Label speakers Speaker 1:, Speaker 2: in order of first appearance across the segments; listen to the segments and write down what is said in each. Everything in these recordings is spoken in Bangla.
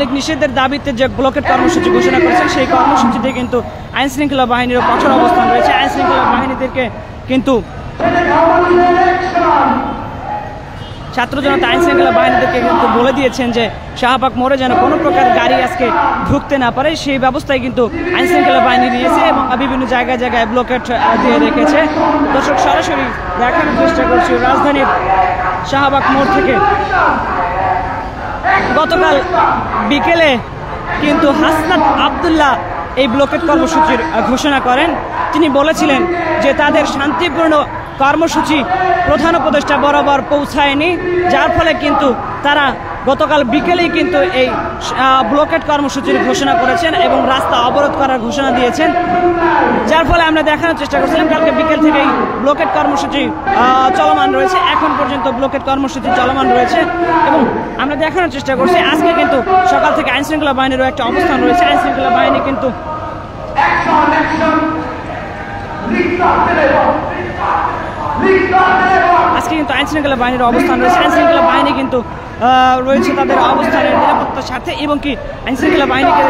Speaker 1: লীগ নিষেধের দাবিতে যে ব্লকেট কর্মসূচি ঘোষণা করেছেন সেই কর্মসূচিতে কিন্তু আইন শৃঙ্খলা বাহিনীরও কঠোর অবস্থান রয়েছে। আইন শৃঙ্খলা বাহিনীদেরকে কিন্তু ছাত্র জনতা আইন শৃঙ্খলা বাহিনীদেরকে কিন্তু বলে দিয়েছেন যে শাহবাগ মোড়ে যেন কোনো প্রকার গাড়ি আজকে ঢুকতে না পারে সেই ব্যবস্থায় কিন্তু আইন শৃঙ্খলা বাহিনী নিয়েছে এবং বিভিন্ন জায়গায় জায়গায় ব্লকেট দিয়ে রেখেছে। দর্শক সরাসরি দেখানোর চেষ্টা করছি রাজধানীর শাহবাগ মোড় থেকে। গতকাল বিকেলে কিন্তু হাসনাত আব্দুল্লাহ এই ব্লকেট কর্মসূচির ঘোষণা করেন। তিনি বলেছিলেন যে তাদের শান্তিপূর্ণ কর্মসূচি প্রধান উপদেষ্টা বরাবর পৌঁছায়নি, যার ফলে কিন্তু তারা গতকাল বিকেলেই কিন্তু এই ব্লকেট কর্মসূচির ঘোষণা করেছেন এবং রাস্তা অবরোধ করার ঘোষণা দিয়েছেন। যার ফলে আমরা দেখানোর চেষ্টা করছিলাম কালকে বিকেল থেকেই ব্লকেট কর্মসূচি চলমান রয়েছে, এখন পর্যন্ত ব্লকেট কর্মসূচি চলমান রয়েছে এবং আমরা দেখানোর চেষ্টা করছি আজকে কিন্তু সকাল থেকে আইন শৃঙ্খলা বাহিনীরও একটা অবস্থান রয়েছে। আইন শৃঙ্খলা বাহিনী কিন্তু আজকে কিন্তু আইন শৃঙ্খলা বাহিনীর অবস্থান রয়েছে। আইন শৃঙ্খলা বাহিনী কিন্তু রয়েছে তাদের অবস্থানের নিরাপত্তার স্বার্থে এবং কি আইন শৃঙ্খলা বাহিনীকে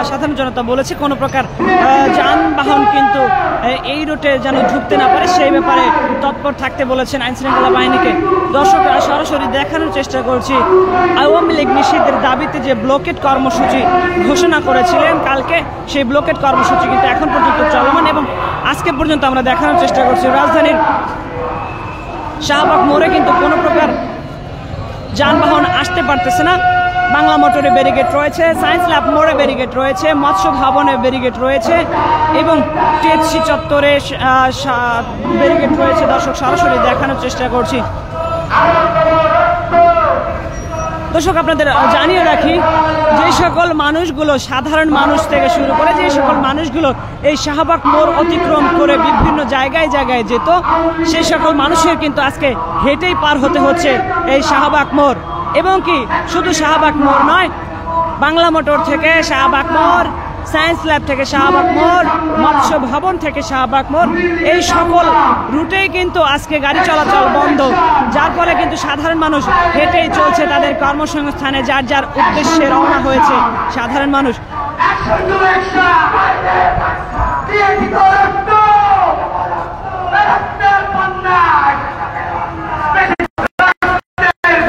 Speaker 1: সাধারণ জনতা বলেছে কোনো প্রকার যানবাহন কিন্তু এই রুটে যেন ঢুকতে না পারে সেই ব্যাপারে তৎপর থাকতে বলেছেন আইন শৃঙ্খলা বাহিনীকে। দর্শকরা সরাসরি দেখানোর চেষ্টা করছি আওয়ামী লীগ নিষেধের দাবিতে যে ব্লকেট কর্মসূচি ঘোষণা করেছিলেন কালকে, সেই ব্লকেট কর্মসূচি কিন্তু এখন পর্যন্ত চলমান এবং আজকে পর্যন্ত আমরা দেখানোর চেষ্টা করছি রাজধানীর শাহবাগ মোড়ে কিন্তু কোনো প্রকার যানবাহন আসতে পারতেছে না। বাংলা মোটরে ব্যারিকেড রয়েছে, সায়েন্স ল্যাব মোড়ে ব্যারিকেড রয়েছে, মৎস্য ভবনে ব্যারিকেড রয়েছে এবং টিএসসি চত্বরে ব্যারিকেড রয়েছে। দর্শক সরাসরি দেখানোর চেষ্টা করছি। দর্শক আপনাদের জানিয়ে রাখি যে সকল মানুষগুলো সাধারণ মানুষ থেকে শুরু করে যে সকল মানুষগুলো এই শাহবাগ মোড় অতিক্রম করে বিভিন্ন জায়গায় জায়গায় যেত সেই সকল মানুষের কিন্তু আজকে হেঁটেই পার হতে হচ্ছে এই শাহবাগ মোড়। এবং কি শুধু শাহবাগ মোড় নয়, বাংলা মোটর থেকে শাহবাগ মোড়, সায়েন্স ল্যাব থেকে শাহবাগ মোড়, মৎস্য ভবন থেকে শাহবাগ মোড়, এই সকল রুটেই কিন্তু আজকে গাড়ি চলাচল বন্ধ, যার ফলে কিন্তু সাধারণ মানুষ হেঁটেই চলছে তাদের কর্মসংস্থানে, যার যার উদ্দেশ্যে রওনা হয়েছে সাধারণ মানুষ।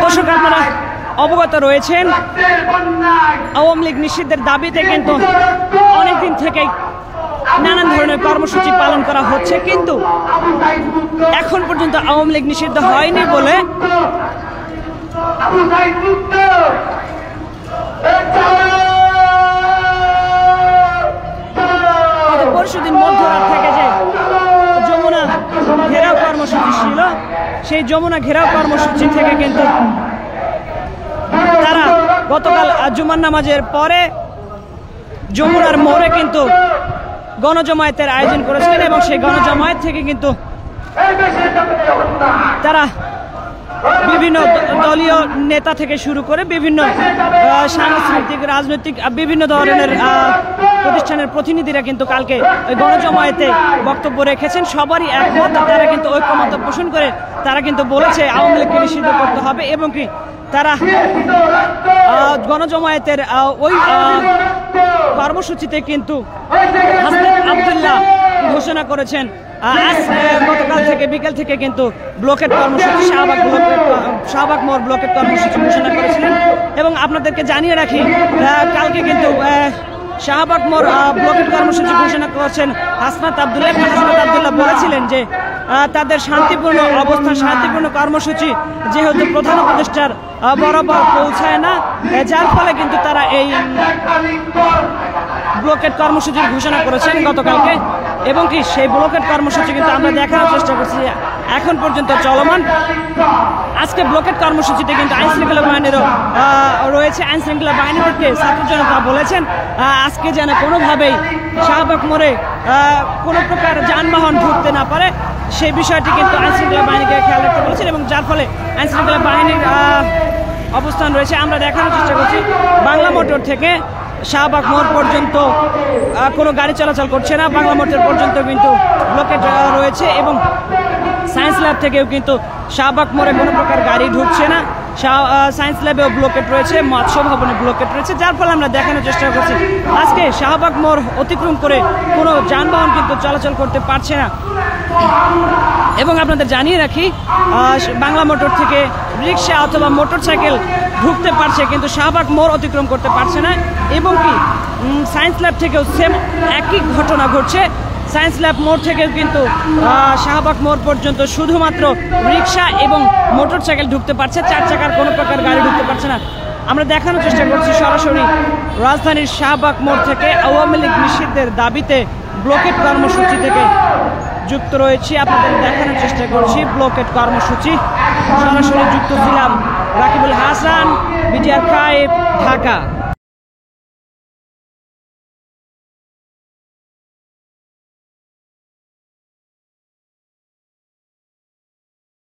Speaker 1: দর্শক আপনারা অবগত রয়েছেন আওয়ামী লীগ নিষিদ্ধের দাবিতে কিন্তু অনেকদিন থেকেই নানান ধরনের কর্মসূচি পালন করা হচ্ছে, কিন্তু এখন পর্যন্ত আওয়ামী লীগ নিষিদ্ধ হয়নি বলে পরশুদিন মধ্যরাত থেকে যে যমুনা ঘেরাও কর্মসূচি ছিল সেই যমুনা ঘেরাও কর্মসূচি থেকে কিন্তু তারা গতকাল জুমার নামাজের পরে যমুনার মোড়ে কিন্তু গণজমায়েতের আয়োজন করেছিলেন এবং সেই গণজমায়েত থেকে কিন্তু তারা বিভিন্ন দলীয় নেতা থেকে শুরু করে বিভিন্ন সাংস্কৃতিক রাজনৈতিক বিভিন্ন ধরনের প্রতিষ্ঠানের প্রতিনিধিরা কিন্তু কালকে গণজমায়েতে বক্তব্য রেখেছেন। সবারই একমত, তারা কিন্তু ঐক্যমত পোষণ করে তারা কিন্তু বলেছে আওয়ামী লীগকে নিষিদ্ধ করতে হবে এবং কি তারা গণজমায়েতের ওই কর্মসূচিতে কিন্তু হাসনাত আব্দুল্লাহ ঘোষণা করেছেন গতকাল থেকে বিকেল থেকে কিন্তু ব্লকেট কর্মসূচি শাহবাগ মোড় ব্লকেট কর্মসূচি ঘোষণা করেছিলেন। এবং আপনাদেরকে জানিয়ে রাখি কালকে কিন্তু শাহবাগ মোড় ব্লকেট কর্মসূচি ঘোষণা করেছেন হাসনাত আব্দুল্লাহ। হাসনাত আব্দুল্লাহ বলেছিলেন যে তাদের শান্তিপূর্ণ অবস্থান শান্তিপূর্ণ কর্মসূচি যেহেতু প্রধান উপদেষ্টার বরাবর পৌঁছায় না, যার ফলে কিন্তু তারা এই ব্লকেট কর্মসূচির ঘোষণা করেছেন গতকালকে এবং কি সেই ব্লকেট কর্মসূচি কিন্তু আমরা দেখানোর চেষ্টা করছি এখন পর্যন্ত চলমান। আজকে ব্লকেট কর্মসূচিতে কিন্তু আইন শৃঙ্খলা বাহিনীরও রয়েছে। আইন শৃঙ্খলা বাহিনীদেরকে ছাত্র জনতা বলেছেন আজকে যেন কোনোভাবেই শাহবাগ মোড়ে কোনো প্রকার যানবাহন ঢুকতে না পারে সেই বিষয়টি কিন্তু আইন শৃঙ্খলা বাহিনীকে খেয়াল রাখতে বলেছেন এবং যার ফলে আইন শৃঙ্খলা বাহিনীর অবস্থান রয়েছে। আমরা দেখানোর চেষ্টা করছি বাংলা মোটর থেকে শাহবাগ মোড় পর্যন্ত কোনো গাড়ি চলাচল করছে না, বাংলা মোটর পর্যন্ত কিন্তু ব্লকেট রয়েছে এবং সায়েন্স ল্যাব থেকেও কিন্তু শাহবাগ মোড়ে কোনো প্রকার গাড়ি ঢুকছে না। সায়েন্স ল্যাবেও ব্লকেট রয়েছে, মৎস্য ভবনে ব্লকেট রয়েছে, যার ফলে আমরা দেখানোর চেষ্টা করছি আজকে শাহবাগ মোড় অতিক্রম করে কোনো যানবাহন কিন্তু চলাচল করতে পারছে না। এবং আপনাদের জানিয়ে রাখি বাংলা মোটর থেকে রিক্সা অথবা মোটরসাইকেল ঢুকতে পারছে, কিন্তু শাহবাগ মোড় অতিক্রম করতে পারছে না। এবং কি সায়েন্স ল্যাব থেকেও সেম একই ঘটনা ঘটছে। সায়েন্স ল্যাব মোড় থেকেও কিন্তু শাহবাগ মোড় পর্যন্ত শুধুমাত্র রিক্সা এবং মোটরসাইকেল ঢুকতে পারছে, 4 চাকার কোনো প্রকার গাড়ি ঢুকতে পারছে না। আমরা দেখানোর চেষ্টা করছি সরাসরি রাজধানীর শাহবাগ মোড় থেকে আওয়ামী লীগ নিষিদ্ধের দাবিতে ব্লকেট কর্মসূচি থেকে যুক্ত রয়েছি, আপনাদের দেখানোর চেষ্টা করছি ব্লকেট কর্মসূচি। সরাসরি যুক্ত ছিলাম রাকিবুল হাসান, বিটিআর 5, ঢাকা।